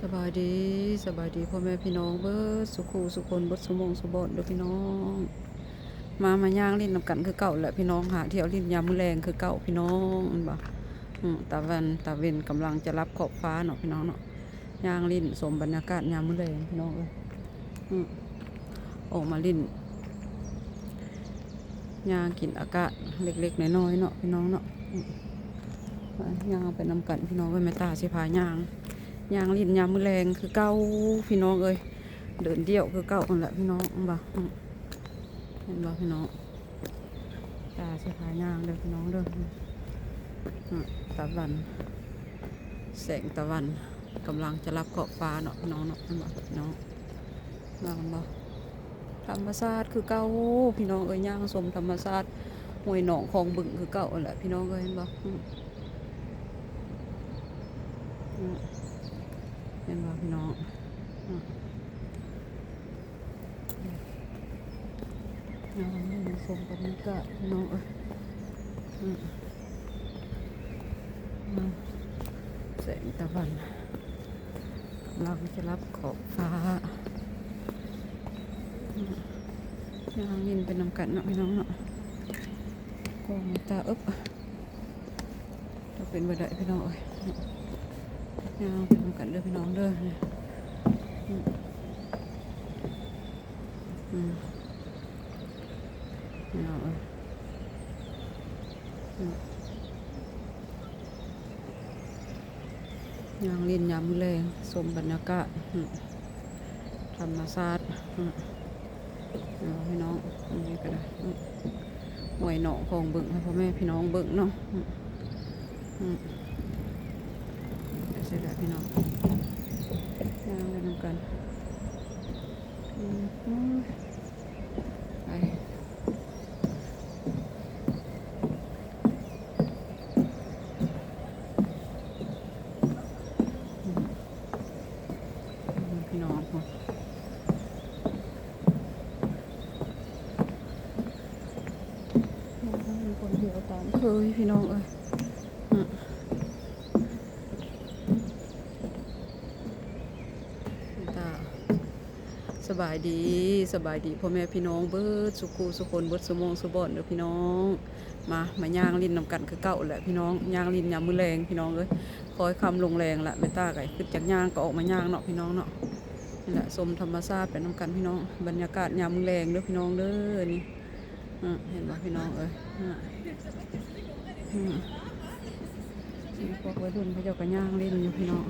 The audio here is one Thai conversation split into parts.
สบายดีสบายดีพ่อแม่พี่น้องเบิดสุขูสุคนเบิดสุมงสุบอนเด้อพี่น้องมาย่างลิ้นนำกันคือเก่าแหละพี่น้องหาเที่ยวลิ้นยามมื้อแรงคือเก่าพี่น้องอันบ่ตาเวนกำลังจะรับขอบฟ้าเนาะพี่น้องเนาะย่างลิ้นสมบรรยากาศยามมื้อแรงพี่น้องออกมาลิ้นย่างกินอากาศเล็กๆน้อยๆเนาะพี่น้องเนาะย่างไปนำกันพี่น้องไว้แม่ตาสิพาย่างลิ้นยามมื้อแรงคือเก่าพี่น้องเอ้ยเดินเดี่ยวคือเก่านั่นแหละพี่น้องบ่เห็นบ่พี่น้องตาสิพาย่างเด้อพี่น้องเด้อตะวันแสงตะวันกำลังจะรับขอบฟ้าเนาะพี่น้องเนาะเห็นบ่พี่น้องมาบ่ธรรมชาติคือเก่าพี่น้องเอ้ยย่างสมธรรมชาติห้วยหนองคลองบึงคือเก่านั่นแหละพี่น้องเอ้ยเห็นบ่เห็นบ่พี่น้องน้ำสมบรรยากาศพี่น้องเอ้ยแสงตะวันกำลังจะรับขอบฟ้าย่างยินเป็นน้ำกันเนาะพี่น้องเนาะกองตาจะเป็นบันไดพี่น้องเอ้ยย่างเป็นน้ำกันเด้อพี่น้องเด้อพี่น้องเอ้ยย่างลินยามแรงสมบรรยากาศธรรมชาติพี่น้องนี่ก็ได้หวยหนองคลองบึงให้พ่อแม่พี่น้องบึงเนาะเสร็จแล้วพี่น้องย่างกันกันไปพี่น้องคนเดียวตามเคยพี่น้องเอ้ยสบายดีพ่อแม่พี่น้องเบิดสุขูสุคนเบิดสุมงสุบอนเด้อพี่น้องมาย่างลิ้นนำกันคือเก่าแหละพี่น้องย่างลิ้นยามมื้อแรงพี่น้องเอ้ยคอยคำลงแรงละแม่ตาไก่ขึ้นจากย่างก็ออกมาย่างเนาะพี่น้องเนาะนี่แหละสมธรรมชาติเป็นนำกันพี่น้องบรรยากาศยามมื้อแรงเด้อพี่น้องเด้อนี่เห็นบ่พี่น้องเอ้ยพวกวัยรุ่นเขาเจ้าก็ย่างลิ้นอยู่พี่น้อง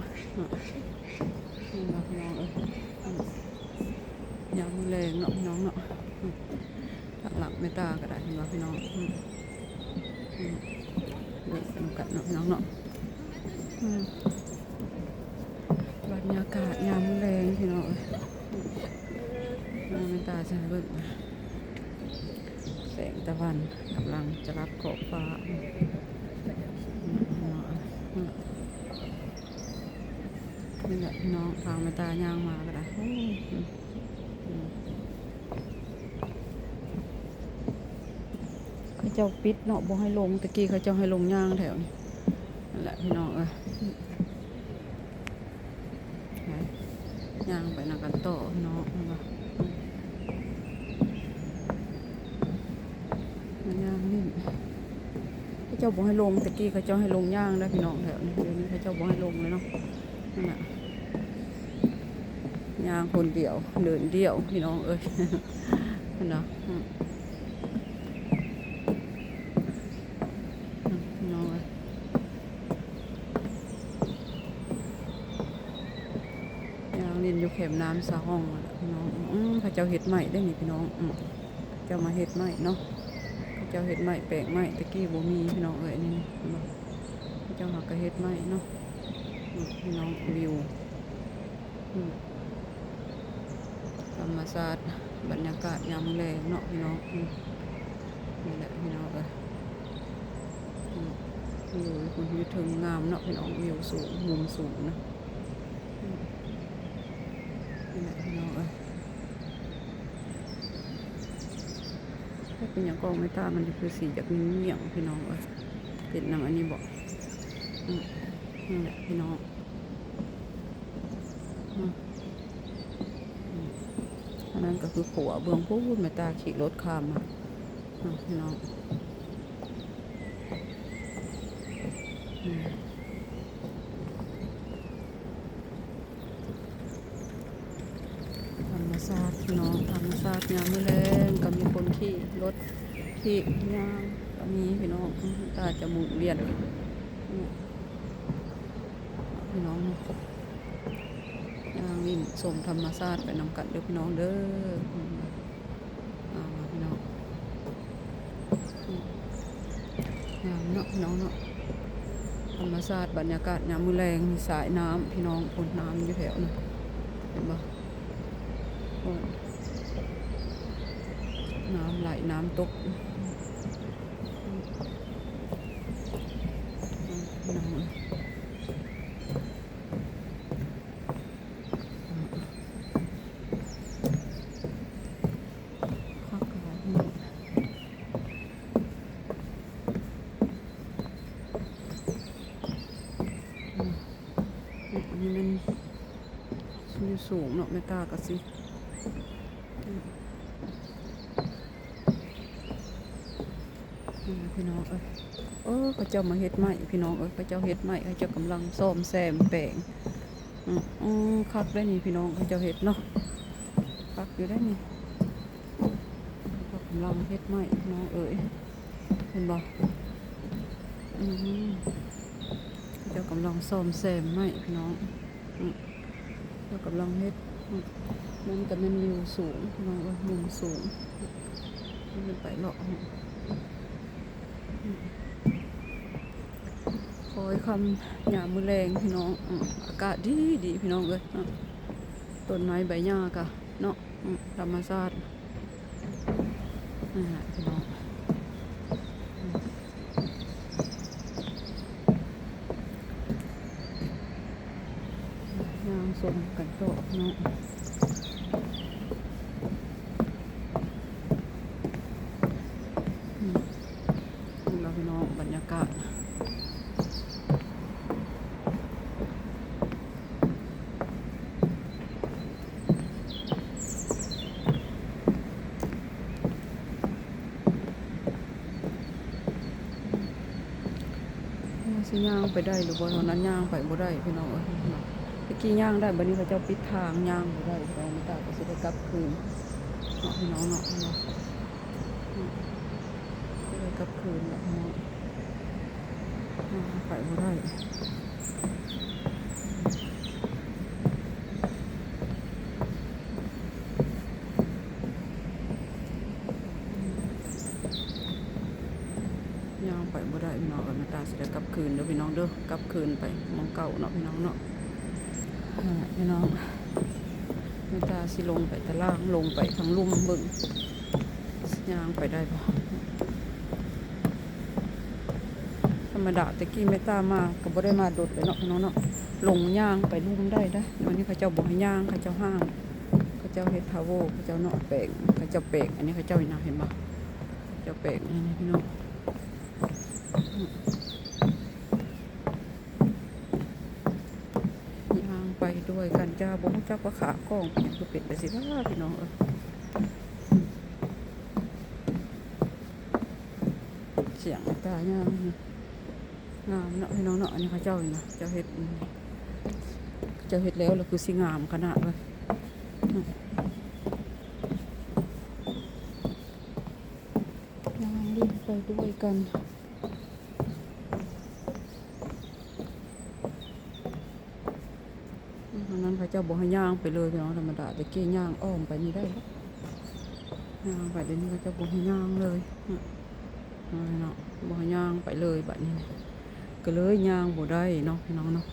เห็นบ่พี่น้องเอ้ยยามมื้อแรงเนาะพี่น้องเนาะหลังไม่ตาก็ได้เห็นบ่พี่น้องเด็กกันกันเนาะพี่น้องเนาะบรรยากาศยามมื้อแรงพี่น้องไม่ตาใช่เบิ่งแสงตะวันกำลังจะรับขอบฟ้านี่แหละพี่น้องทางไม่ตาย่างมาก็ได้เขาเจ้าปิดเนาะบ่ให้ลงตะกี้เขาเจ้าให้ลงย่างแถวนี้นั่นแหละพี่น้องย่างไปนักกันต่อพี่น้องย่างนี่เขาเจ้าบ่ให้ลงตะกี้เขาเจ้าให้ลงย่างได้พี่น้องแถวนี้เดี๋ยวนี้เขาเจ้าบ่ให้ลงเลยเนาะนั่นแหละย่างคนเดียวเดินเดียวพี่น้องเอ้ยเนาะลินอยู่เข็มน้ำสะห้องพี่น้องพระเจ้าเห็ดใหม่ได้นี่พี่น้องเจ้ามาเห็ดใหม่เนาะพระเจ้าเห็ดใหม่แปลกใหม่ตะกี้บ่มีพี่น้องเอ้ยนี่พระเจ้าหากกระเห็ดใหม่เนาะพี่น้องวิวธรรมชาติบรรยากาศยามแลงเนาะพี่น้องนี่แหละพี่น้องวิวคุณวิวถึงงามเนาะพี่น้องวิวสูงมุมสูงนะพี่น้องถ้าเป็นอย่างกองไม่ตามันจะคือสีจากนิ้วเหนียงพี่น้องเป็นนำอันนี้บอกนี่แหละพี่น้อง อันนั้นก็คือขัวเบื้องพูดแม่ตาขี่รถข้ามมาพี่น้องธรรมชาติพี่น้องธรรมชาติยามมื้อแลงก็มีคนขี่รถขี่ย่างก็มีพี่น้องตาจะหมุนเวียนพี่น้องย่างวิ่งชมธรรมชาติไปนำกันเด้อพี่น้องเด้อพี่น้องงามเนาะพี่น้องเนาะธรรมชาติบรรยากาศยามมื้อแลงมีสายน้ำพี่น้องพ้นน้ำอยู่แถวนะเห็นปะน้ำไหลน้ำตกน้ำอันนี้มันอยู่สูงเนาะไม่ตากะสิพี่น้องเขาเจ้ามาเฮ็ดไม้พี่น้องเขาเจ้าเฮ็ดไม้เขาเจ้ากำลังซ่อมแซมแปลงคักได้นี่พี่น้องเขาเจ้าเฮ็ดเนาะคักอยู่ได้นี่เขากำลังเฮ็ดไม้พี่น้องเห็นบ่เขาเจ้ากำลังซ่อมแซมไม้พี่น้องเขากำลังเฮ็ดมันก็เป็นวิวสูงพี่น้องมุมสูงมันไปเลาะคอยคำหยามมือแรงพี่น้องอากาศดีพี่น้องเลยต้นไม้ใบหญ้ากะเนาะธรรมชาติพี่น้องยางสมกันโตเนาะเราพี่น้องบรรยากาศสิย่างไปได้หรือว่าตอนนั้นย่างไปบ่ได้พี่น้องตะกี้ย่างได้บัดนี้เขาเจ้าปิดทางย่างบ่ได้เราไม่กล้าก็สิได้กลับคืนเนาะพี่น้องเนาะได้กลับคืนแล้วเนาะไปบ่ได้ย่างไปบ่ได้พี่น้องไม่กล้าสิได้กลับคืนเด้อพี่น้องเด้อกลับคืนไปมองเก่าเนาะพี่น้องเนาะพี่น้องไม่กล้าสิลงไปตะล่างลงไปทางลุ่มบึงย่างไปได้ปะธรรมดาตะกี้ไม่ตามาก็บ่ได้มาโดดเลยเนาะพี่น้องเนาะลงย่างไปลุ่มได้วันนี้เขาเจ้าบ่ให้ย่างเขาเจ้าห้างเขาเจ้าเฮ็ดทาวเวอร์เขาเจ้าเนาะแปลงเขาเจ้าแปลงอันนี้เขาเจ้าเห็นปะเจ้าแปลงนี่พี่น้องย่างไปด้วยกันจ้าบ่ฮู้จักว่าขากล้องเป็นคือเป็ดไปสิว่าพี่น้องเสียงตาย่างงามเนาะพี่น้องเนาะอันนี้เขาเจ้านะเจ้าเฮ็ดแล้วเราคือสิงามขนาดเลยย่างรีบไปด้วยกันนั้นเขาเจ้าบอกให้ย่างไปเลยพี่น้องธรรมดาแต่กี้ย่างอ้อมไปนี่ได้ย่างไปเดี๋ยวนี้เขาเจ้าบอกให้ย่างเลยเนาะบอกให้ย่างไปเลยแบบนี้ก็เลยย่างบ่ได้เนาะพี่น้องเนาะ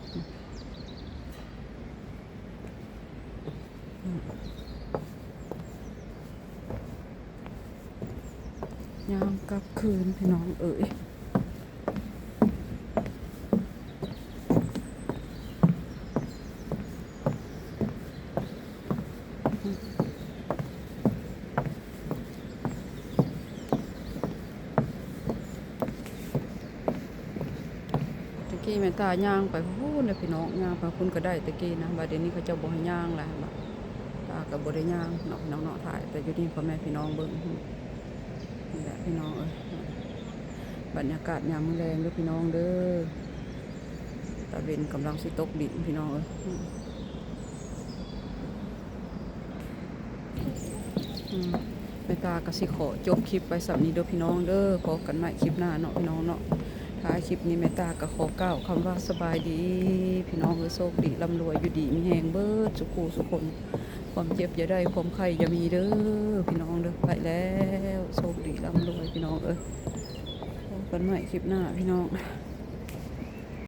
ย่างกลับคืนพี่น้องตะกี้ แม่ตาย่างไปพูนเลยพี่น้องย่างไปพุ่นก็ได้ตะกี้นะบัดเดี๋ยวนี้เขาเจ้าบ่ให้ย่างแล้วบัดตาก็บ่ได้ย่างเนาะพี่น้องเนาะถ่ายแต่อยู่นี่พ่อแม่พี่น้องเบิ่งนี่แหละพี่น้องบรรยากาศยามมื้อแลงเด้อพี่น้องเด้อตะเวนกำลังสิตกดินพี่น้องแม่ตาก็สิขอจบคลิปไปสำนี้เด้อพี่น้องเด้อพบกันใหม่คลิปหน้าเนาะพี่น้องเนาะท้ายคลิปนี้แม่ตาก็ขอกล่าวคำว่าสบายดีพี่น้องโชคดีร่ำรวยอยู่ดีมีแหงเบิดสุขสุขคนความเจ็บอย่าได้ความไข้อย่ามีเด้อพี่น้องเด้อไปแล้วโชคดีร่ำรวยพี่น้องพบกันใหม่คลิปหน้าพี่น้อง